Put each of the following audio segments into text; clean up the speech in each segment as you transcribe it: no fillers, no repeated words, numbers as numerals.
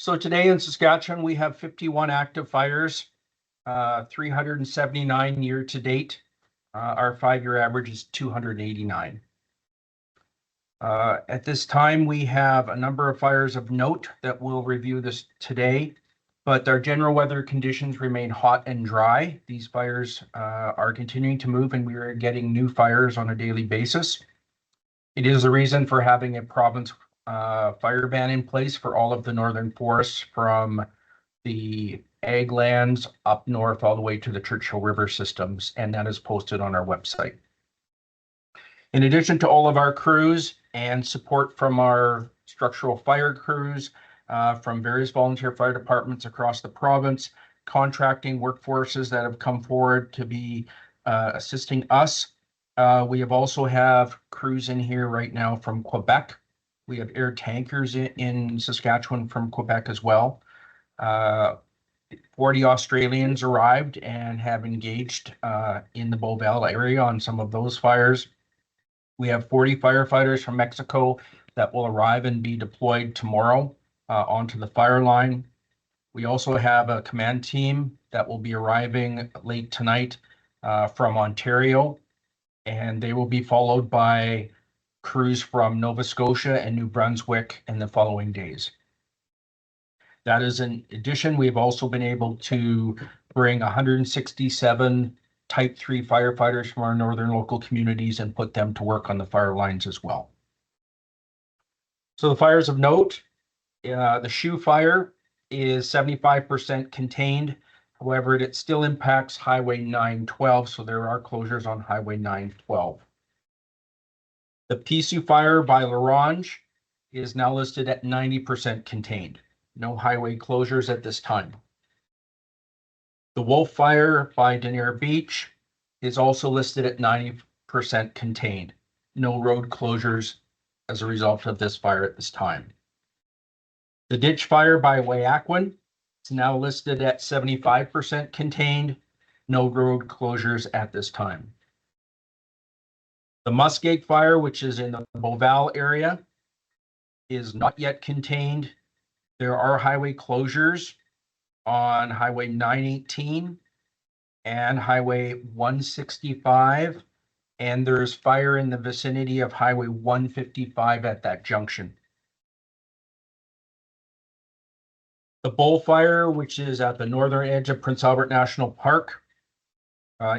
So today in Saskatchewan, we have 51 active fires, 379 year to date. Our 5-year average is 289. At this time, we have a number of fires of note that we'll review this today, but our general weather conditions remain hot and dry. These fires are continuing to move, and we are getting new fires on a daily basis. It is a reason for having a province fire ban in place for all of the northern forests, from the ag lands up north all the way to the Churchill River systems, and that is posted on our website. In addition to all of our crews and support from our structural fire crews, from various volunteer fire departments across the province, contracting workforces that have come forward to be assisting us. We have also have crews in here right now from Quebec. We have air tankers in Saskatchewan from Quebec as well. 40 Australians arrived and have engaged in the Beauval area on some of those fires. We have 40 firefighters from Mexico that will arrive and be deployed tomorrow onto the fire line. We also have a command team that will be arriving late tonight from Ontario, and they will be followed by crews from Nova Scotia and New Brunswick in the following days. That is in addition, we've also been able to bring 167 Type 3 firefighters from our northern local communities and put them to work on the fire lines as well. So the fires of note, the Shoe fire is 75% contained. However, it still impacts Highway 912, so there are closures on Highway 912. The Pisu fire by Larange is now listed at 90% contained. No highway closures at this time. The Wolf fire by Denier Beach is also listed at 90% contained. No road closures as a result of this fire at this time. The Ditch fire by Waiaquin is now listed at 75% contained. No road closures at this time. The Muskeg fire, which is in the Beauval area, is not yet contained. There are highway closures on Highway 918 and Highway 165, and there's fire in the vicinity of Highway 155 at that junction. The Bull fire, which is at the northern edge of Prince Albert National Park,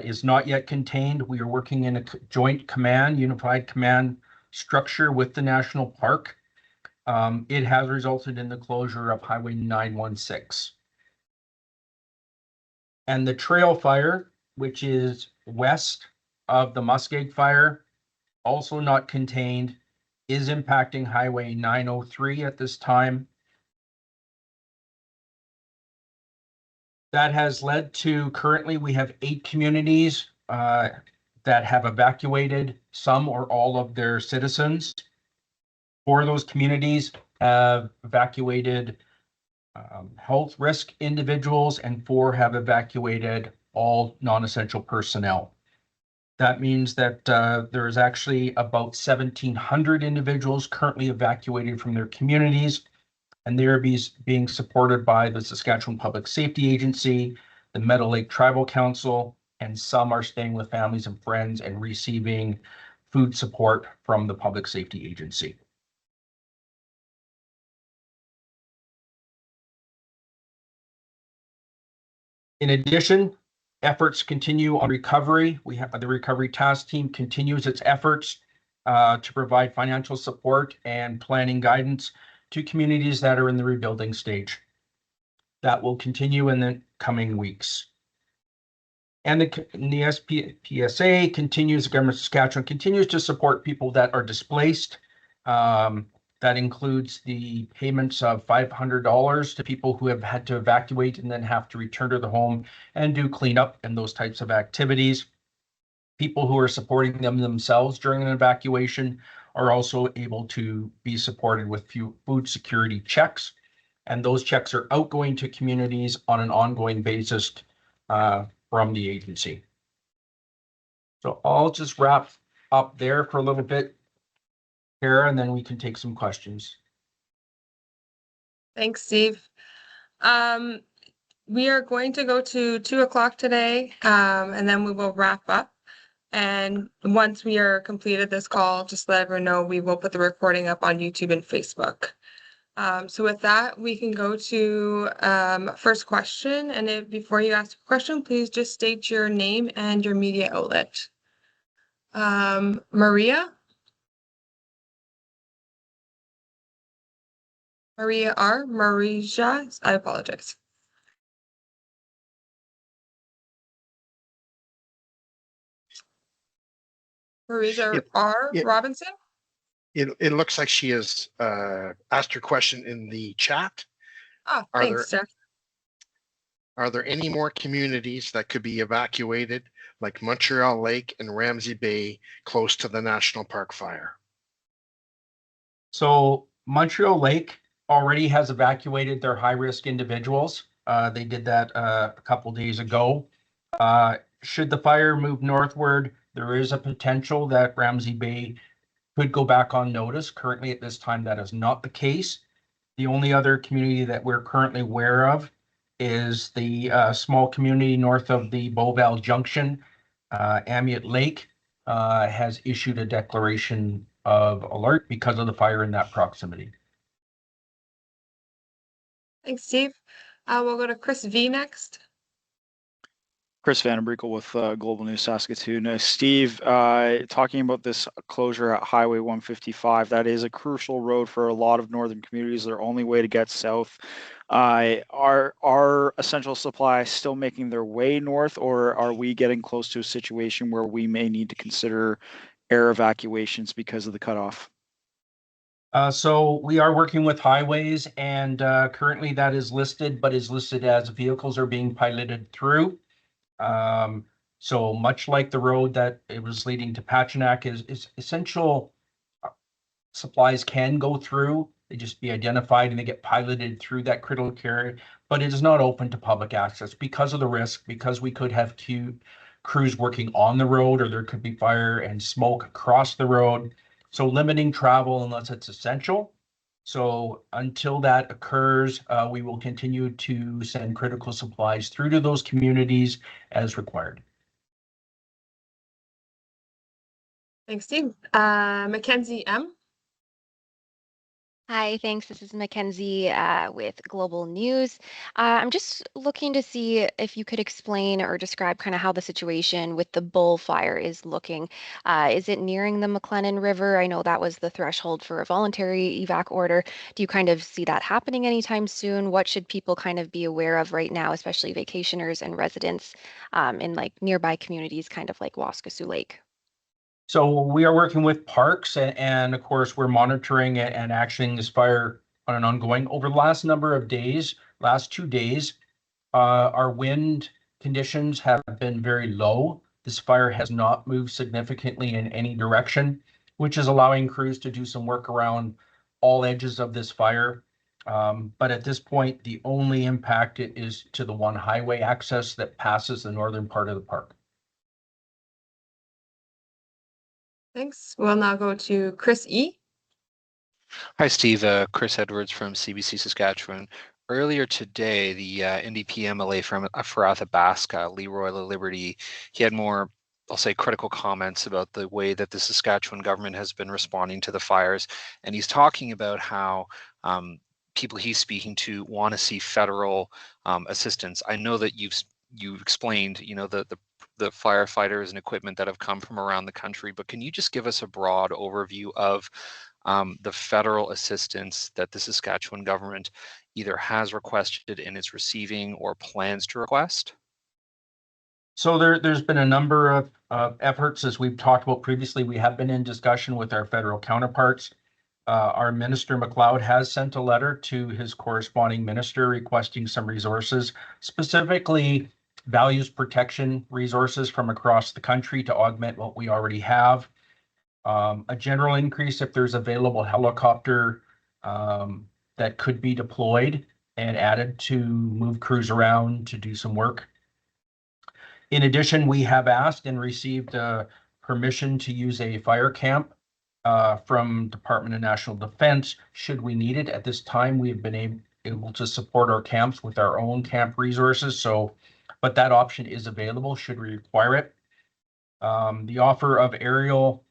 is not yet contained. We are working in a joint command, unified command structure with the national park. It has resulted in the closure of Highway 916. And the Trail fire, which is west of the Muskeg fire, also not contained, is impacting Highway 903 at this time. That has led to, currently we have 8 communities that have evacuated some or all of their citizens. 4 of those communities have evacuated health risk individuals, and 4 have evacuated all non-essential personnel. That means that there is actually about 1,700 individuals currently evacuated from their communities, and they are being supported by the Saskatchewan Public Safety Agency, the Meadow Lake Tribal Council, and some are staying with families and friends and receiving food support from the Public Safety Agency. In addition, efforts continue on recovery. We have the recovery task team continues its efforts to provide financial support and planning guidance to communities that are in the rebuilding stage. That will continue in the coming weeks. And the SPSA continues, the government of Saskatchewan continues to support people that are displaced. That includes the payments of $500 to people who have had to evacuate and then have to return to the home and do cleanup and those types of activities. People who are supporting them themselves during an evacuation are also able to be supported with food security checks. And those checks are outgoing to communities on an ongoing basis from the agency. So I'll just wrap up there for a little bit, Kara, and then we can take some questions. Thanks, Steve. We are going to go to 2 o'clock today, and then we will wrap up. And once we are completed this call, just let everyone know we will put the recording up on YouTube and Facebook. So with that, we can go to first question. And before you ask a question, please just state your name and your media outlet. Maria? Maria R. Marija, I apologize. Marija R. Robinson? It looks like she has asked her question in the chat. Oh, thanks, Jeff. Are there any more communities that could be evacuated, like Montreal Lake and Ramsey Bay, close to the National Park fire? So Montreal Lake already has evacuated their high-risk individuals. They did that a couple days ago. Should the fire move northward, there is a potential that Ramsey Bay could go back on notice. Currently, at this time, that is not the case. The only other community that we're currently aware of is the small community north of the Beauval Junction. Amiot Lake has issued a declaration of alert because of the fire in that proximity. Thanks, Steve. We'll go to Chris V next. Chris Van Brinkle with Global News Saskatoon. Steve, talking about this closure at Highway 155, that is a crucial road for a lot of northern communities. Their only way to get south. Are essential supplies still making their way north, or are we getting close to a situation where we may need to consider air evacuations because of the cutoff? So we are working with highways, and currently that is listed, but is listed as vehicles are being piloted through. So much like the road that it was leading to Pachinak, is essential supplies can go through. They just be identified and they get piloted through that critical area, but it is not open to public access because of the risk, because we could have crews working on the road, or there could be fire and smoke across the road. So limiting travel unless it's essential. So until that occurs, we will continue to send critical supplies through to those communities as required. Thanks, Steve. Mackenzie M. Hi, thanks. This is Mackenzie with Global News. I'm just looking to see if you could explain or describe kind of how the situation with the bull fire is looking. Is it nearing the McLennan River? I know that was the threshold for a voluntary evac order. Do you kind of see that happening anytime soon? What should people kind of be aware of right now, especially vacationers and residents in like nearby communities, kind of like Waskesiu Lake? So we are working with parks, and of course we're monitoring and actioning this fire on an ongoing. Over the last number of days, last 2 days, our wind conditions have been very low. This fire has not moved significantly in any direction, which is allowing crews to do some work around all edges of this fire. But at this point, the only impact is to the one highway access that passes the northern part of the park. Thanks. We'll now go to Chris E. Hi, Steve. Chris Edwards from CBC Saskatchewan. Earlier today, the NDP MLA from Athabasca, Leroy LaLiberty, he had more, I'll say, critical comments about the way that the Saskatchewan government has been responding to the fires. And he's talking about how people he's speaking to want to see federal assistance. I know that you've explained, the firefighters and equipment that have come from around the country, but can you just give us a broad overview of the federal assistance that the Saskatchewan government either has requested and is receiving or plans to request? So there's been a number of efforts, as we've talked about previously. We have been in discussion with our federal counterparts. Our Minister McLeod has sent a letter to his corresponding minister requesting some resources, specifically values protection resources from across the country to augment what we already have. A general increase if there's available helicopter that could be deployed and added to move crews around to do some work. In addition, we have asked and received permission to use a fire camp from Department of National Defense should we need it. At this time, we have been able to support our camps with our own camp resources. So, but that option is available should we require it. The offer of aerial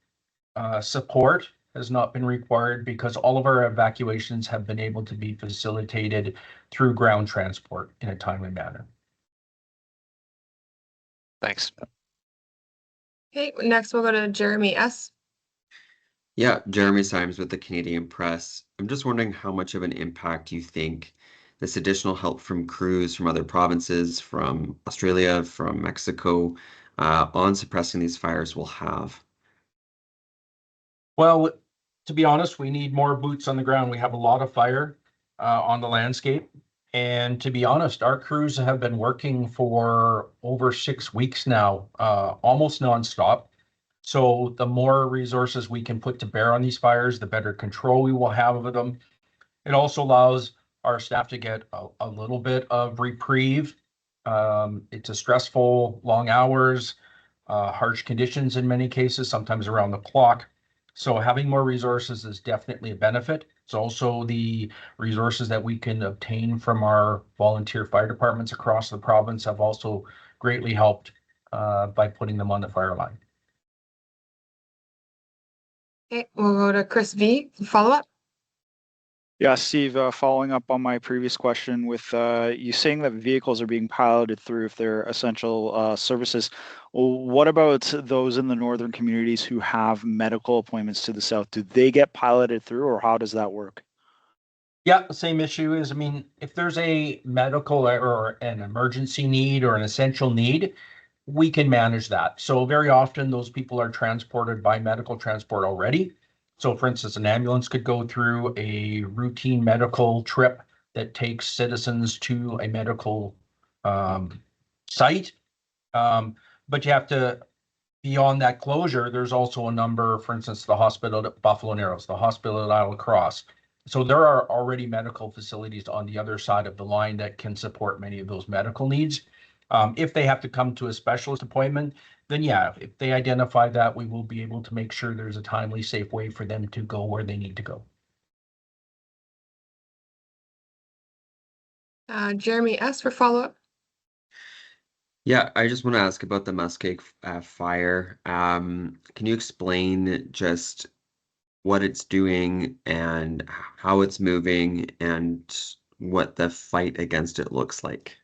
support has not been required because all of our evacuations have been able to be facilitated through ground transport in a timely manner. Thanks. Okay, next we'll go to Jeremy S. Yeah, Jeremy Symes with the Canadian Press. I'm just wondering how much of an impact you think this additional help from crews from other provinces, from Australia, from Mexico, on suppressing these fires will have. Well, to be honest, we need more boots on the ground. We have a lot of fire on the landscape. And to be honest, our crews have been working for over 6 weeks now, almost nonstop. So the more resources we can put to bear on these fires, the better control we will have of them. It also allows our staff to get a little bit of reprieve. It's a stressful, long hours, harsh conditions in many cases, sometimes around the clock. So having more resources is definitely a benefit. It's also the resources that we can obtain from our volunteer fire departments across the province have also greatly helped by putting them on the fire line. Okay, we'll go to Chris V. Follow up. Yeah, Steve, following up on my previous question with you saying that vehicles are being piloted through if they're essential services. What about those in the northern communities who have medical appointments to the south? Do they get piloted through, or how does that work? Yeah, the same issue is, I mean, if there's a medical or an emergency need or an essential need, we can manage that. So very often those people are transported by medical transport already. So for instance, an ambulance could go through a routine medical trip that takes citizens to a medical site. But you have to, beyond that closure, there's also a number, for instance, the hospital at Buffalo Narrows, the hospital at Isle Cross. So there are already medical facilities on the other side of the line that can support many of those medical needs. If they have to come to a specialist appointment, then yeah, if they identify that, we will be able to make sure there's a timely, safe way for them to go where they need to go. Jeremy S. for follow up. Yeah, I just want to ask about the Muskeg fire. Can you explain just what it's doing and how it's moving and what the fight against it looks like?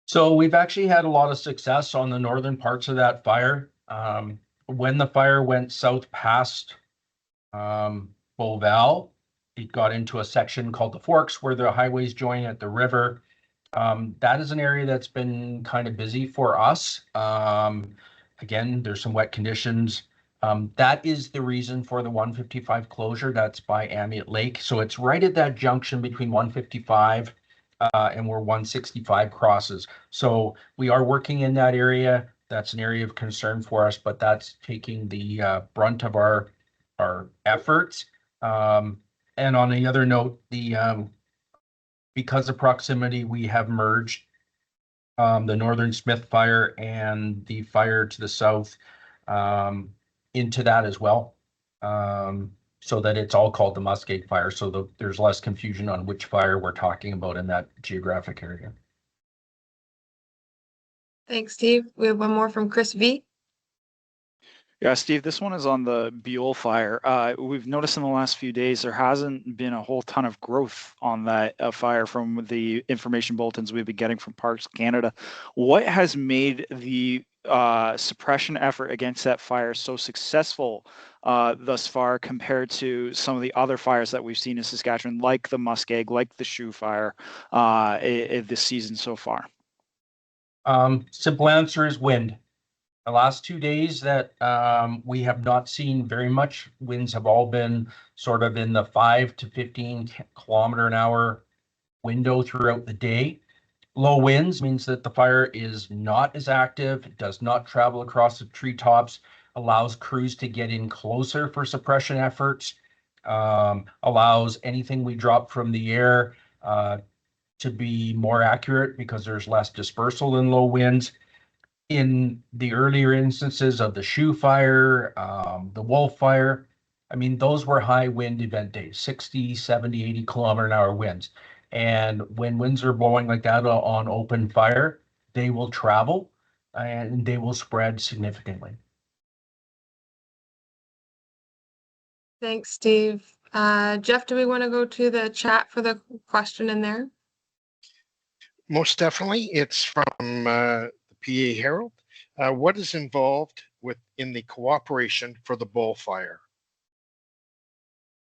So we've actually had a lot of success on the northern parts of that fire. When the fire went south past Beauval, it got into a section called the Forks where the highways join at the river. That is an area that's been kind of busy for us. Again, there's some wet conditions. That is the reason for the 155 closure. That's by Amiot Lake. So it's right at that junction between 155 and where 165 crosses. So we are working in that area. That's an area of concern for us, but that's taking the brunt of our efforts. And on the other note, because of proximity, we have merged the Northern Smith fire and the fire to the south into that as well, so that it's all called the Muskeg fire. So there's less confusion on which fire we're talking about in that geographic area. Thanks, Steve. We have one more from Chris V. Yeah, Steve, this one is on the Buell fire. We've noticed in the last few days there hasn't been a whole ton of growth on that fire from the information bulletins we've been getting from Parks Canada. What has made the suppression effort against that fire so successful thus far compared to some of the other fires that we've seen in Saskatchewan, like the Muskeg, like the Shoe fire this season so far? Simple answer is wind. The last 2 days that we have not seen very much. Winds have all been sort of in the 5 to 15 kilometer an hour window throughout the day. Low winds means that the fire is not as active, it does not travel across the treetops, allows crews to get in closer for suppression efforts, allows anything we drop from the air to be more accurate because there's less dispersal in low winds. In the earlier instances of the Shoe fire, the Wolf fire, I mean, those were high wind event days, 60, 70, 80 km/h winds. And when winds are blowing like that on open fire, they will travel and they will spread significantly. Thanks, Steve. Jeff, do we want to go to the chat for the question in there? Most definitely. It's from the PA Herald. What is involved in the cooperation for the Bull Fire?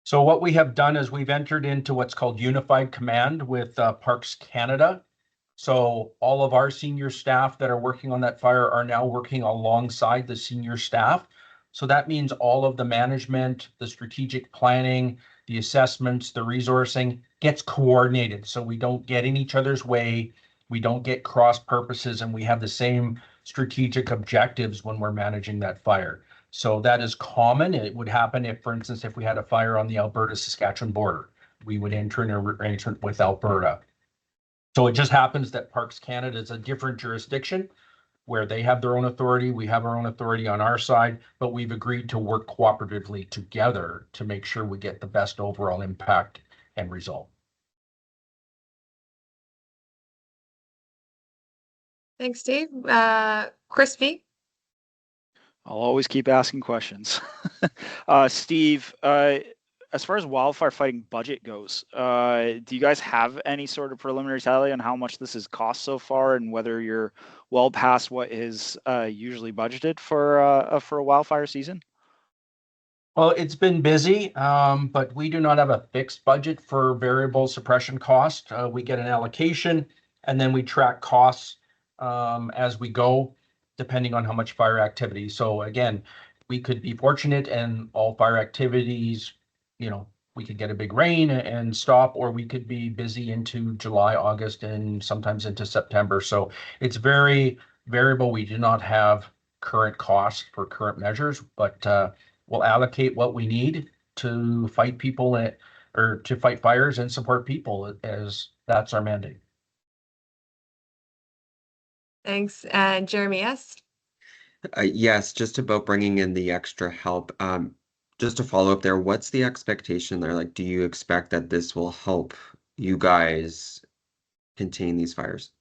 So what we have done is we've entered into what's called Unified Command with Parks Canada. So all of our senior staff that are working on that fire are now working alongside the senior staff. So that means all of the management, the strategic planning, the assessments, the resourcing gets coordinated. So we don't get in each other's way. We don't get cross purposes, and we have the same strategic objectives when we're managing that fire. So that is common. It would happen if, for instance, if we had a fire on the Alberta-Saskatchewan border, we would enter an arrangement with Alberta. So it just happens that Parks Canada is a different jurisdiction where they have their own authority. We have our own authority on our side, but we've agreed to work cooperatively together to make sure we get the best overall impact and result. Thanks, Steve. Chris V. I'll always keep asking questions. Steve, as far as wildfire fighting budget goes, do you guys have any sort of preliminary tally on how much this has cost so far, and whether you're well past what is usually budgeted for a wildfire season? Well, it's been busy, but we do not have a fixed budget for variable suppression cost. We get an allocation, and then we track costs as we go, depending on how much fire activity. So again, we could be fortunate and all fire activities, we could get a big rain and stop, or we could be busy into July, August, and sometimes into September. So it's very variable. We do not have current costs for current measures, but we'll allocate what we need to fight people or to fight fires and support people, as that's our mandate. Thanks. And Jeremy S. Yes, just about bringing in the extra help. Just to follow up there, what's the expectation there? Like, do you expect that this will help you guys contain these fires?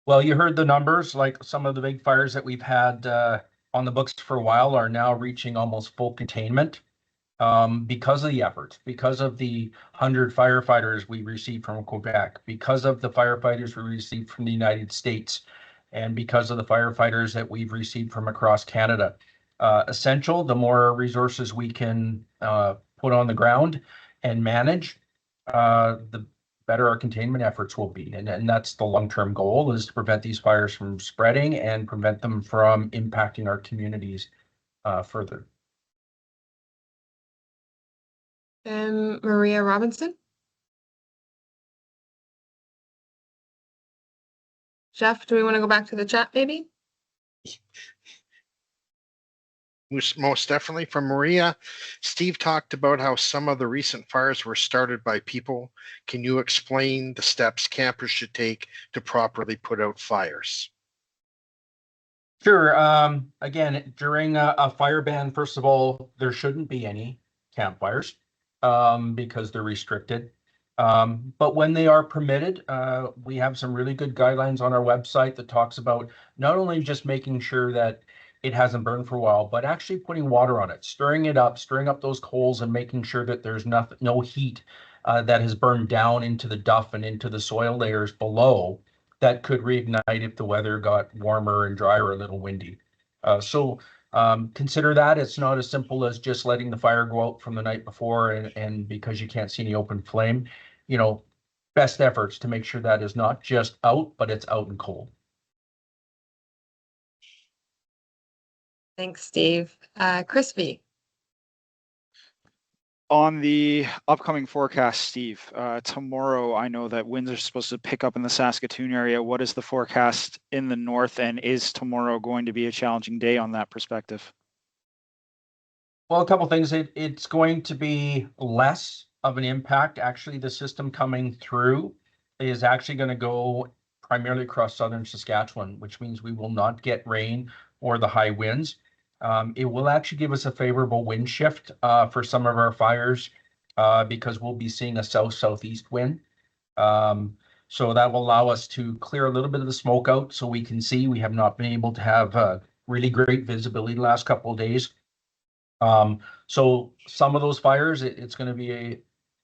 Well, you heard the numbers, like some of the big fires that we've had on the books for a while are now reaching almost full containment because of the efforts, because of the 100 firefighters we received from Quebec, because of the firefighters we received from the United States, and because of the firefighters that we've received from across Canada. Essential, the more resources we can put on the ground and manage, the better our containment efforts will be. And that's the long-term goal, is to prevent these fires from spreading and prevent them from impacting our communities further. And Maria Robinson. Jeff, do we want to go back to the chat maybe? Most definitely. From Maria, Steve talked about how some of the recent fires were started by people. Can you explain the steps campers should take to properly put out fires? Sure. Again, during a fire ban, first of all, there shouldn't be any campfires because they're restricted. But when they are permitted, we have some really good guidelines on our website that talks about not only just making sure that it hasn't burned for a while, but actually putting water on it, stirring up those coals, and making sure that there's no heat that has burned down into the duff and into the soil layers below that could reignite if the weather got warmer and drier, a little windy. So consider that it's not as simple as just letting the fire go out from the night before and because you can't see any open flame, best efforts to make sure that is not just out, but it's out and cold. Thanks, Steve. Chris V. On the upcoming forecast, Steve, tomorrow I know that winds are supposed to pick up in the Saskatoon area. What is the forecast in the north, and is tomorrow going to be a challenging day on that perspective? Well, a couple things. It's going to be less of an impact. Actually, the system coming through is actually going to go primarily across southern Saskatchewan, which means we will not get rain or the high winds. It will actually give us a favorable wind shift for some of our fires because we'll be seeing a south-southeast wind. So that will allow us to clear a little bit of the smoke out so we can see. We have not been able to have really great visibility the last couple of days. So some of those fires, it's going to be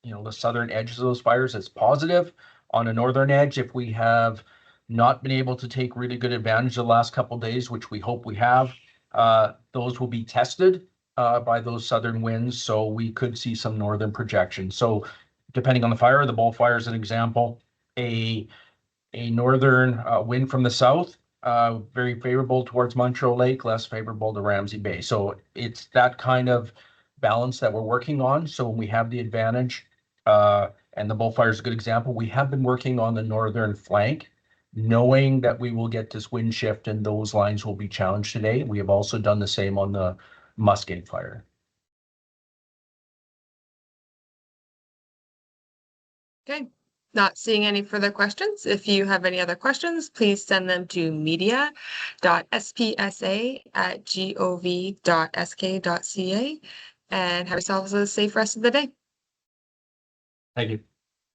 the southern edges of those fires, it's positive. On the northern edge, if we have not been able to take really good advantage of the last couple of days, which we hope we have, those will be tested by those southern winds. So we could see some northern projection. So depending on the fire, the Bull Fire is an example, a northern wind from the south, very favorable towards Montreal Lake, less favorable to Ramsey Bay. So it's that kind of balance that we're working on. So when we have the advantage, and the Bull Fire is a good example, we have been working on the northern flank, knowing that we will get this wind shift and those lines will be challenged today. We have also done the same on the Muskeg Fire. Okay, not seeing any further questions. If you have any other questions, please send them to media.spsa@gov.sk.ca and have yourselves a safe rest of the day. Thank you.